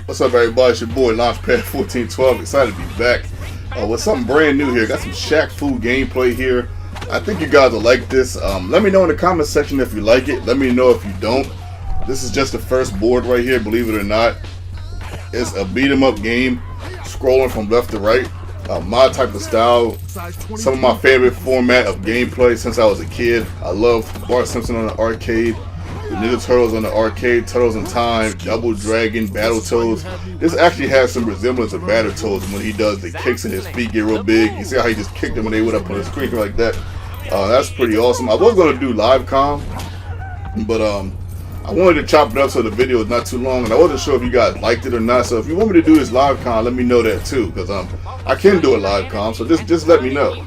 What's up, everybody? It's your boy Launchpad 1412. Excited to be back with something brand new here. Got some Shaq Fu gameplay here. I think you guys will like this. Let me know in the comment section if you like it. Let me know if you don't. This is just the first board right here, believe it or not. It's a beat 'em up game, scrolling from left to right. My type of style. Some of my favorite format of gameplay since I was a kid. I love Bart Simpson on the arcade, the Ninja Turtles on the arcade, Turtles in Time, Double Dragon, Battletoads. This actually has some resemblance of Battletoads when he does the kicks and his feet get real big. You see how he just kicked them when they went up on the screen like that? That's pretty awesome. I was going to do live com, but I wanted to chop it up so the video is not too long, and I wasn't sure if you guys liked it or not. So if you want me to do this live con, let me know that too, because I can do a live con. So just let me know.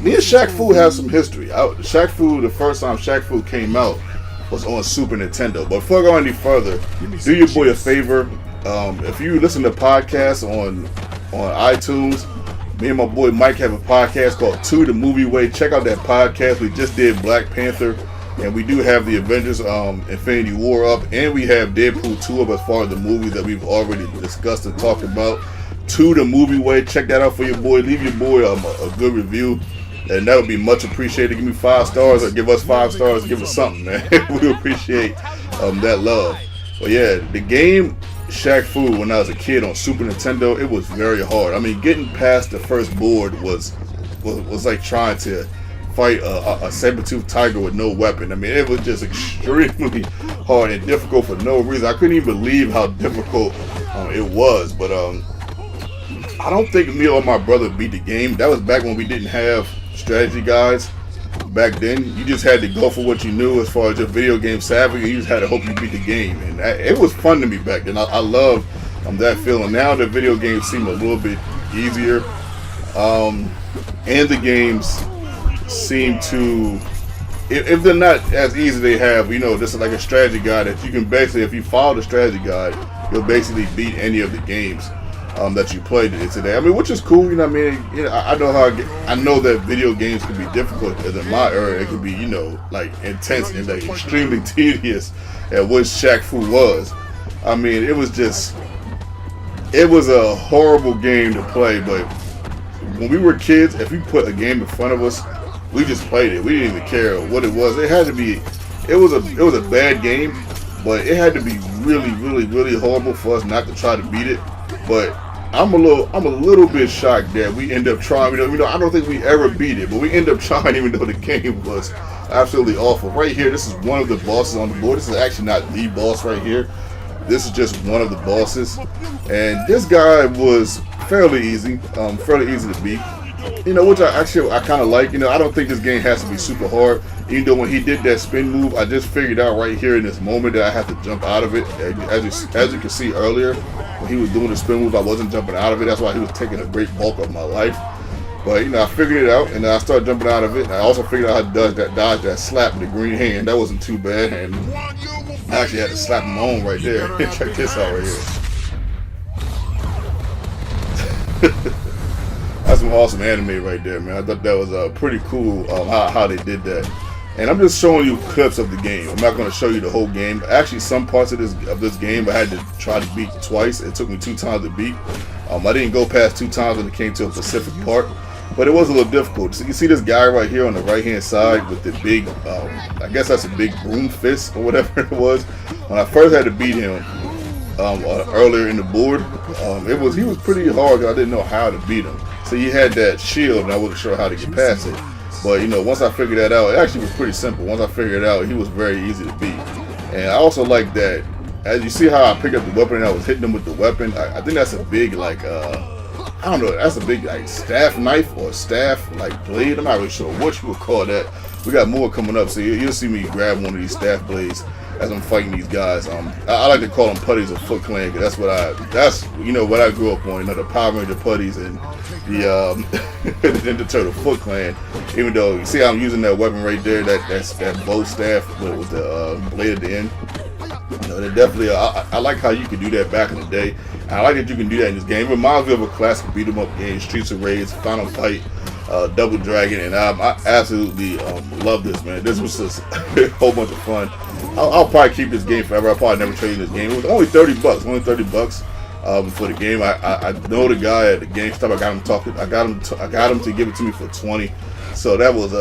Me and Shaq Fu have some history. Shaq Fu, the first time Shaq Fu came out was on Super Nintendo. But before I go any further, do your boy a favor. If you listen to podcasts on iTunes, me and my boy Mike have a podcast called To The Movie Way. Check out that podcast. We just did Black Panther, and we do have the Avengers Infinity War up, and we have Deadpool 2 up as far as the movies that we've already discussed and talked about. To The Movie Way. Check that out for your boy. Leave your boy a good review, and that would be much appreciated. Give me 5 stars, or give us 5 stars. Give us something, man. We appreciate that love. But yeah, the game Shaq Fu, when I was a kid on Super Nintendo, it was very hard. I mean, getting past the first board was like trying to fight a saber-toothed tiger with no weapon. I mean, it was just extremely hard and difficult for no reason. I couldn't even believe how difficult it was. But I don't think me or my brother beat the game. That was back when we didn't have strategy guides. Back then, you just had to go for what you knew as far as your video game savvy. You just had to hope you beat the game, and it was fun to me back then. I love that feeling. Now the video games seem a little bit easier, and the games seem to, if they're not as easy, they have, this is like a strategy guide that you can basically, if you follow the strategy guide, you'll basically beat any of the games that you played today. I mean, which is cool. I mean, I know that video games can be difficult. In my era, it could be, like intense and like extremely tedious, at what Shaq Fu was. I mean, it was a horrible game to play. But when we were kids, if you put a game in front of us, we just played it. We didn't even care what it was. It had to be. It was a bad game, but it had to be really, really, really horrible for us not to try to beat it. But I'm a little bit shocked that we end up trying. I don't think we ever beat it, but we end up trying even though the game was absolutely awful. Right here, this is one of the bosses on the board. This is actually not the boss right here. This is just one of the bosses, and this guy was fairly easy to beat. Which I kind of like. I don't think this game has to be super hard. Even though when he did that spin move, I just figured out right here in this moment that I have to jump out of it. As you can see earlier, when he was doing the spin move, I wasn't jumping out of it. That's why he was taking a great bulk of my life. But I figured it out, and I started jumping out of it. And I also figured out how to dodge that slap in the green hand. That wasn't too bad, and I actually had to slap him on right there. Check this out right here. That's some awesome anime right there, man. I thought that was pretty cool how they did that. And I'm just showing you clips of the game. I'm not going to show you the whole game. Actually, some parts of this game I had to try to beat twice. It took me 2 times to beat. I didn't go past 2 times when it came to a specific part, but it was a little difficult. So you see this guy right here on the right-hand side with the big, I guess that's a big broom fist or whatever it was. When I first had to beat him earlier in the board, he was pretty hard because I didn't know how to beat him. So he had that shield, and I wasn't sure how to get past it. But once I figured that out, it actually was pretty simple. Once I figured it out, he was very easy to beat. And I also like that, as you see how I picked up the weapon and I was hitting him with the weapon, I think that's a big, like, I don't know, that's a big, like, staff knife or staff, like, blade. I'm not really sure what you would call that. We got more coming up, so you'll see me grab one of these staff blades as I'm fighting these guys. I like to call them putties of Foot Clan, because that's what I grew up on. The Power Ranger putties and the Ninja Turtle Foot Clan. Even though you see I'm using that weapon right there, that bow staff with the blade at the end. They definitely. I like how you could do that back in the day. And I like that you can do that in this game. It reminds me of a classic beat 'em up game, Streets of Rage, Final Fight, Double Dragon, and I absolutely love this, man. This was just a whole bunch of fun. I'll probably keep this game forever. I'll probably never trade this game. It was only $30, only $30 for the game. I know the guy at the GameStop. I got him to give it to me for 20. So that was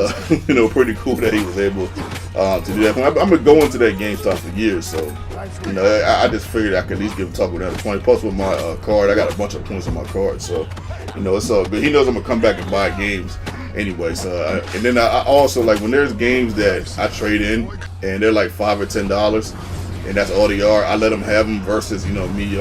pretty cool that he was able to do that. I'm gonna go into that GameStop for years, so I just figured I could at least give him talk with another 20. Plus with my card, I got a bunch of points on my card, so it's all good. He knows I'm gonna come back and buy games anyway. So and then I also like when there's games that I trade in and they're like $5 or $10, and that's all they are. I let them have them versus me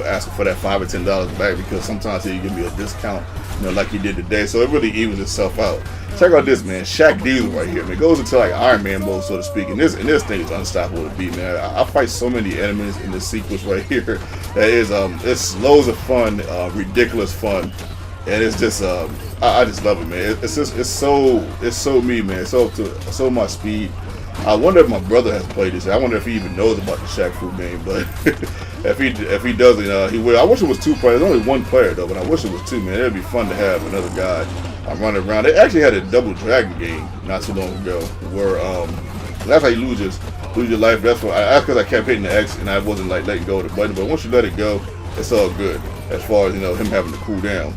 asking for that $5 or $10 back, because sometimes he'll give me a discount, like he did today. So it really evens itself out. Check out this, man. Shaq Diesel right here, man. It goes into like Iron Man mode, so to speak. And this thing is unstoppable to beat, man. I fight so many enemies in this sequence right here. That is it's loads of fun, ridiculous fun, and it's just I just love it, man. It's so me, man. It's so my speed. I wonder if my brother has played this. I wonder if he even knows about the Shaq Fu game, but if he doesn't, he will. I wish it was 2 players. There's only 1 player though, but I wish it was 2, man. It'd be fun to have another guy. I'm running around. They actually had a Double Dragon game not too long ago, where that's how you lose your life. That's because I kept hitting the X and I wasn't like letting go of the button. But once you let it go, it's all good as far as him having to cool down.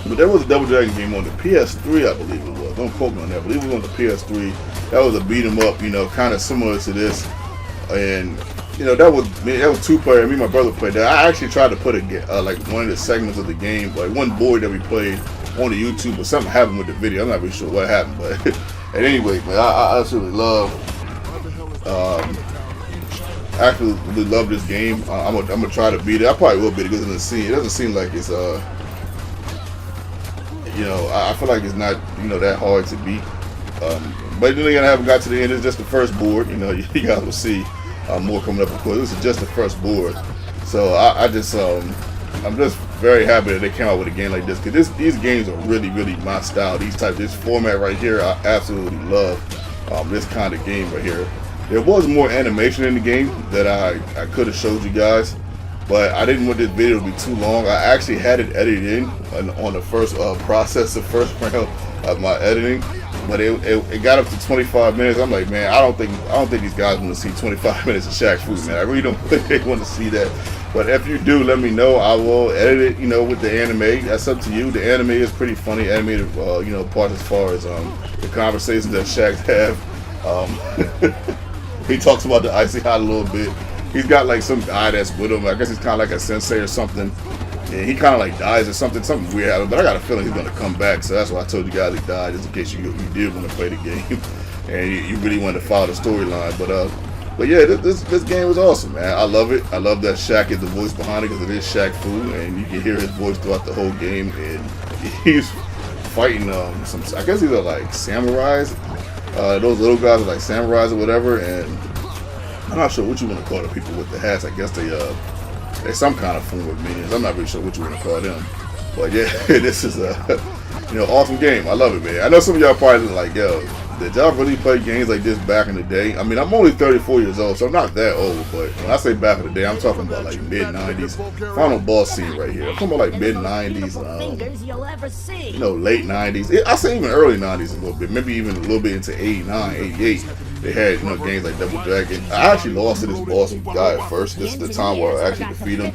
But there was a Double Dragon game on the PS3, I believe it was. Don't quote me on that. I believe it was on the PS3. That was a beat 'em up, kind of similar to this. And that was 2 player. Me and my brother played that. I actually tried to put like one of the segments of the game, like one board that we played on the YouTube, but something happened with the video. I'm not really sure what happened, but at anyway, man, I absolutely love. I absolutely love this game. I'm gonna try to beat it. I probably will beat it because it doesn't seem like it's I feel like it's not that hard to beat. But then again, I haven't got to the end. It's just the first board. You guys will see more coming up. Of course, this is just the first board. So I'm just very happy that they came out with a game like this, because these games are really, really my style. This format right here, I absolutely love this kind of game right here. There was more animation in the game that I could have showed you guys, but I didn't want this video to be too long. I actually had it edited in on the first process, the first round of my editing. But it got up to 25 minutes. I'm like, man, I don't think these guys want to see 25 minutes of Shaq Fu, man. I really don't think they want to see that. But if you do, let me know. I will edit it, with the anime. That's up to you. The anime is pretty funny, animated, part as far as the conversations that Shaq have. He talks about the icy hot a little bit. He's got like some guy that's with him. I guess he's kind of like a sensei or something. And he kind of like dies or something weird happened, but I got a feeling he's going to come back, so that's why I told you guys he died, just in case you did want to play the game and you really wanted to follow the storyline. But yeah, this game was awesome, man. I love it. I love that Shaq is the voice behind it, because it is Shaq Fu, and you can hear his voice throughout the whole game. And he's fighting some, I guess these are like samurais. Those little guys are like samurais or whatever, and I'm not sure what you want to call the people with the hats. I guess they're some kind of form of minions. I'm not really sure what you want to call them. But yeah, this is a awesome game. I love it, man. I know some of y'all probably like, yo, did y'all really play games like this back in the day? I mean, I'm only 34 years old, so I'm not that old. But when I say back in the day, I'm talking about like mid-90s. Final boss scene right here. I'm talking about like mid-90s, late 90s. I say even early 90s a little bit. Maybe even a little bit into 89, 88. They had games like Double Dragon. I actually lost to this boss guy at first. This is the time where I actually defeat him.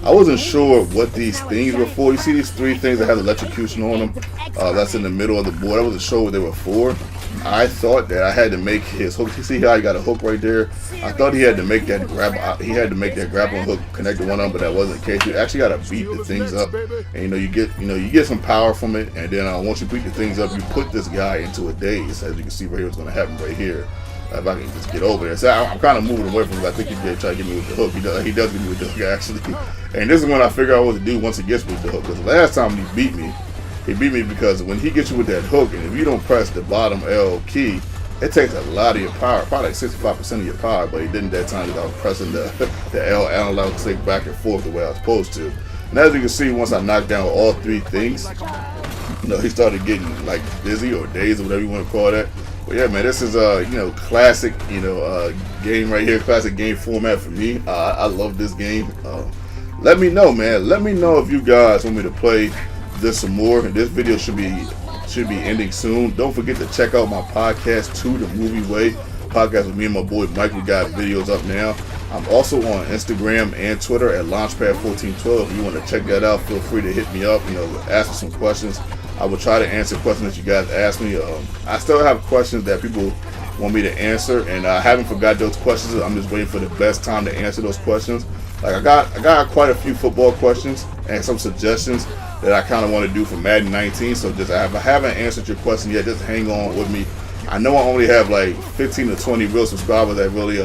I wasn't sure what these things were for. You see these 3 things that have electrocution on them? That's in the middle of the board. I wasn't sure what they were for. I thought that I had to make his hook. You see how he got a hook right there? I thought he had to make that grappling hook connect to one of them, but that wasn't the case. You actually got to beat the things up, and you get some power from it. And then once you beat the things up, you put this guy into a daze. As you can see right here, what's going to happen right here. If I can just get over there. So I'm kind of moving away from him. I think he's going to try to get me with the hook. He does get me with the hook, actually. And this is when I figure out what to do once he gets me with the hook. Because the last time he beat me because when he gets you with that hook, and if you don't press the bottom L key, it takes a lot of your power, probably like 65% of your power, but he didn't that time because I was pressing the L analog stick back and forth the way I was supposed to. And as you can see, once I knocked down all 3 things, he started getting like dizzy or dazed or whatever you want to call that. But yeah, man, this is classic, game right here, classic game format for me. I love this game. Let me know, man. Let me know if you guys want me to play this some more. This video should be ending soon. Don't forget to check out my podcast, To the Movie Way, podcast with me and my boy Mike. We got videos up now. I'm also on Instagram and Twitter at Launchpad1412. If you want to check that out, feel free to hit me up. Ask me some questions. I will try to answer questions that you guys ask me. I still have questions that people want me to answer, and I haven't forgot those questions. I'm just waiting for the best time to answer those questions. Like I got quite a few football questions and some suggestions that I kind of want to do for Madden 19. So just if I haven't answered your question yet, just hang on with me. I know I only have like 15 to 20 real subscribers that really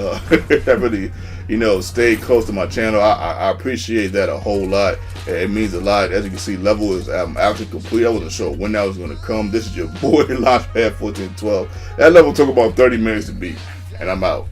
stay close to my channel. I appreciate that a whole lot. It means a lot. As you can see, level is actually complete. I wasn't sure when that was going to come. This is your boy Launchpad 1412. That level took about 30 minutes to beat, and I'm out.